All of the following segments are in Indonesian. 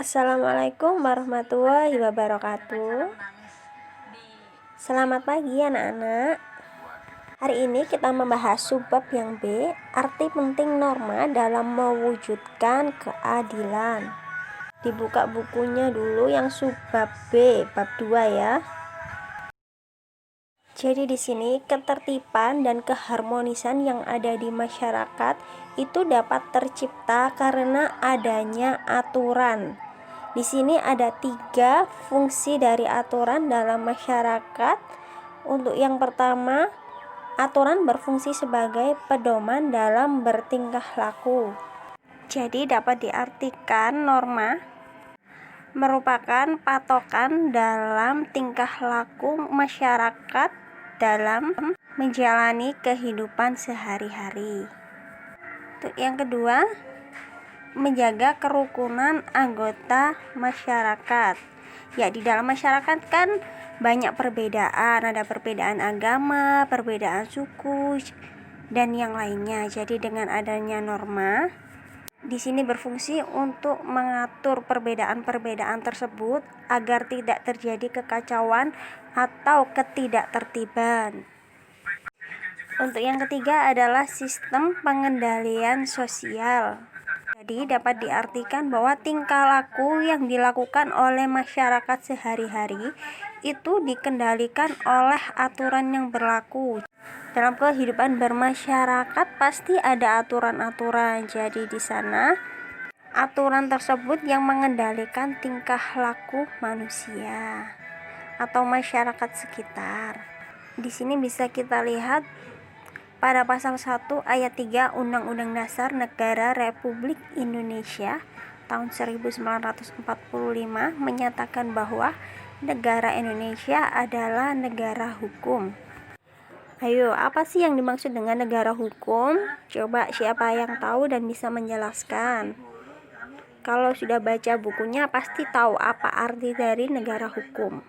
Assalamualaikum warahmatullahi wabarakatuh. Selamat pagi anak-anak. Hari ini kita membahas subbab yang B, arti penting norma dalam mewujudkan keadilan. Dibuka bukunya dulu yang subbab B, bab 2 ya. Jadi di sini ketertiban dan keharmonisan yang ada di masyarakat itu dapat tercipta karena adanya aturan. Di sini ada 3 fungsi dari aturan dalam masyarakat. Untuk yang pertama, aturan berfungsi sebagai pedoman dalam bertingkah laku. Jadi dapat diartikan norma merupakan patokan dalam tingkah laku masyarakat dalam menjalani kehidupan sehari-hari. Untuk yang kedua, menjaga kerukunan anggota masyarakat. Ya, di dalam masyarakat kan banyak perbedaan, ada perbedaan agama, perbedaan suku, dan yang lainnya. Jadi dengan adanya norma di sini berfungsi untuk mengatur perbedaan-perbedaan tersebut agar tidak terjadi kekacauan atau ketidaktertiban. Untuk yang ketiga adalah sistem pengendalian sosial. Jadi dapat diartikan bahwa tingkah laku yang dilakukan oleh masyarakat sehari-hari itu dikendalikan oleh aturan yang berlaku. Dalam kehidupan bermasyarakat pasti ada aturan-aturan. Jadi di sana aturan tersebut yang mengendalikan tingkah laku manusia atau masyarakat sekitar. Di sini bisa kita lihat pada pasal 1 ayat 3 Undang-Undang Dasar Negara Republik Indonesia tahun 1945 menyatakan bahwa negara Indonesia adalah negara hukum. Ayo, apa sih yang dimaksud dengan negara hukum? Coba siapa yang tahu dan bisa menjelaskan? Kalau sudah baca bukunya pasti tahu apa arti dari negara hukum.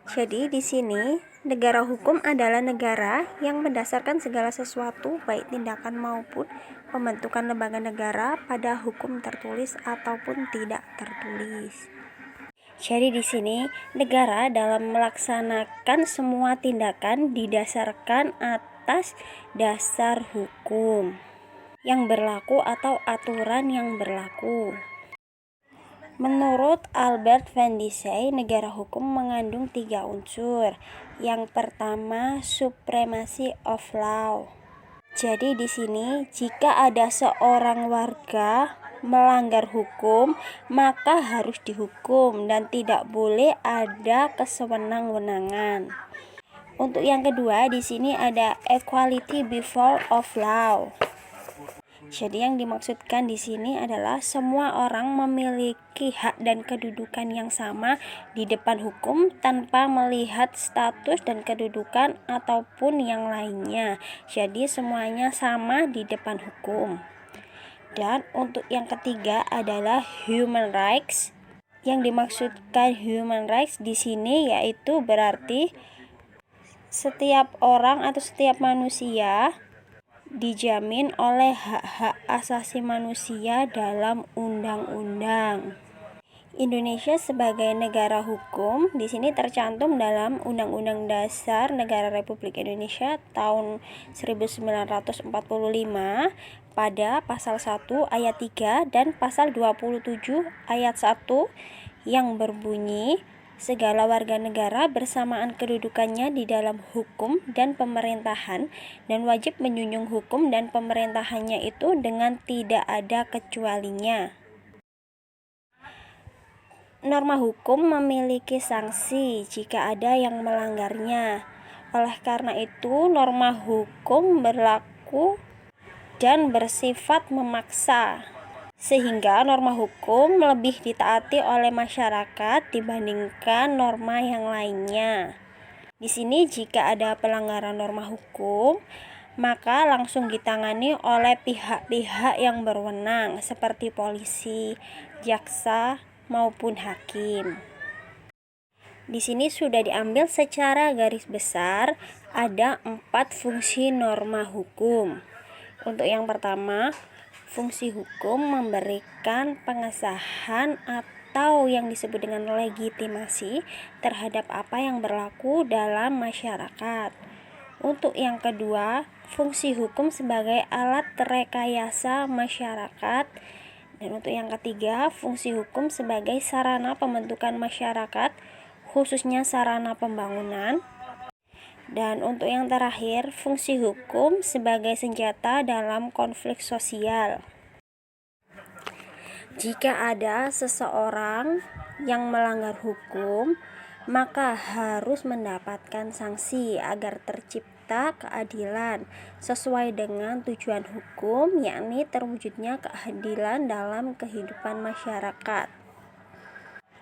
Jadi di sini negara hukum adalah negara yang mendasarkan segala sesuatu baik tindakan maupun pembentukan lembaga negara pada hukum tertulis ataupun tidak tertulis. Jadi di sini negara dalam melaksanakan semua tindakan didasarkan atas dasar hukum yang berlaku atau aturan yang berlaku. Menurut Albert Van Dissey, negara hukum mengandung 3 unsur. Yang pertama, supremacy of law. Jadi di sini jika ada seorang warga melanggar hukum, maka harus dihukum dan tidak boleh ada kesewenang-wenangan. Untuk yang kedua, di sini ada equality before of law. Jadi yang dimaksudkan di sini adalah semua orang memiliki hak dan kedudukan yang sama di depan hukum tanpa melihat status dan kedudukan ataupun yang lainnya. Jadi semuanya sama di depan hukum. Dan untuk yang ketiga adalah human rights. Yang dimaksudkan human rights di sini yaitu berarti setiap orang atau setiap manusia dijamin oleh hak-hak asasi manusia dalam undang-undang. Indonesia sebagai negara hukum di sini tercantum dalam Undang-Undang Dasar Negara Republik Indonesia tahun 1945 pada pasal 1 ayat 3 dan pasal 27 ayat 1 yang berbunyi segala warga negara bersamaan kedudukannya di dalam hukum dan pemerintahan dan wajib menjunjung hukum dan pemerintahannya itu dengan tidak ada kecualinya. Norma hukum memiliki sanksi jika ada yang melanggarnya. Oleh karena itu, norma hukum berlaku dan bersifat memaksa, sehingga norma hukum lebih ditaati oleh masyarakat dibandingkan norma yang lainnya. Di sini jika ada pelanggaran norma hukum, maka langsung ditangani oleh pihak-pihak yang berwenang seperti polisi, jaksa, maupun hakim. Di sini sudah diambil secara garis besar ada 4 fungsi norma hukum. Untuk yang pertama, Fungsi hukum memberikan pengesahan atau yang disebut dengan legitimasi terhadap apa yang berlaku dalam masyarakat. Untuk yang kedua, fungsi hukum sebagai alat rekayasa masyarakat. Dan untuk yang ketiga, fungsi hukum sebagai sarana pembentukan masyarakat, khususnya sarana pembangunan. Dan untuk yang terakhir, fungsi hukum sebagai senjata dalam konflik sosial. Jika ada seseorang yang melanggar hukum, maka harus mendapatkan sanksi agar tercipta keadilan sesuai dengan tujuan hukum, yakni terwujudnya keadilan dalam kehidupan masyarakat.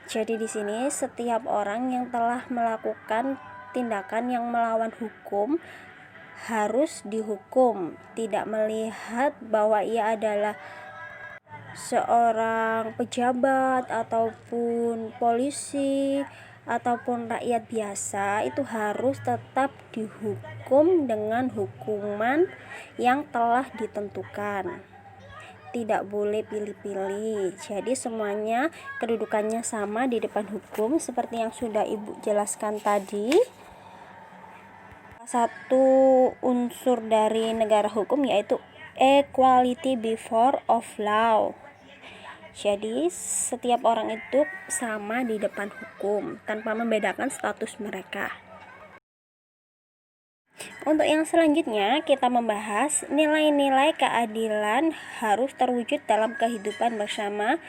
Jadi di sini setiap orang yang telah melakukan tindakan yang melawan hukum harus dihukum, tidak melihat bahwa ia adalah seorang pejabat ataupun polisi ataupun rakyat biasa, itu harus tetap dihukum dengan hukuman yang telah ditentukan. Tidak boleh pilih-pilih. Jadi semuanya kedudukannya sama di depan hukum seperti yang sudah Ibu jelaskan tadi. Satu unsur dari negara hukum yaitu equality before of law. Jadi setiap orang itu sama di depan hukum tanpa membedakan status mereka. Untuk yang selanjutnya kita membahas nilai-nilai keadilan harus terwujud dalam kehidupan bersama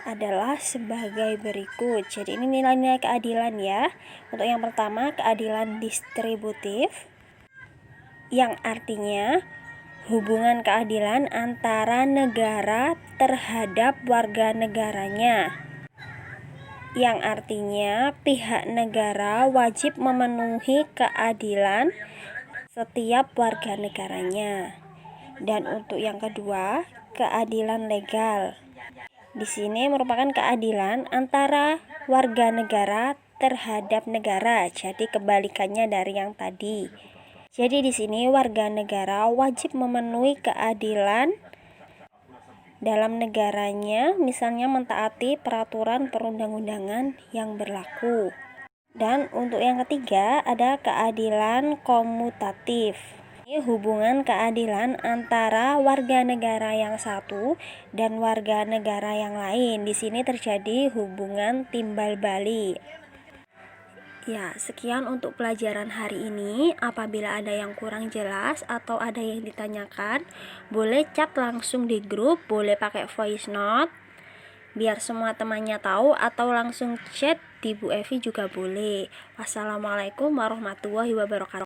adalah sebagai berikut. Jadi ini nilai-nilai keadilan ya. Untuk yang pertama, keadilan distributif, yang artinya hubungan keadilan antara negara terhadap warga negaranya, yang artinya pihak negara wajib memenuhi keadilan setiap warga negaranya. Dan untuk yang kedua, keadilan legal. Di sini merupakan keadilan antara warga negara terhadap negara. Jadi kebalikannya dari yang tadi. Jadi di sini warga negara wajib memenuhi keadilan dalam negaranya, misalnya mentaati peraturan perundang-undangan yang berlaku. Dan untuk yang ketiga ada keadilan komutatif. Ini hubungan keadilan antara warga negara yang satu dan warga negara yang lain. Di sini terjadi hubungan timbal balik. Ya, sekian untuk pelajaran hari ini. Apabila ada yang kurang jelas atau ada yang ditanyakan, boleh chat langsung di grup, boleh pakai voice note biar semua temannya tahu, atau langsung chat di Bu Evi juga boleh. Wassalamualaikum warahmatullahi wabarakatuh.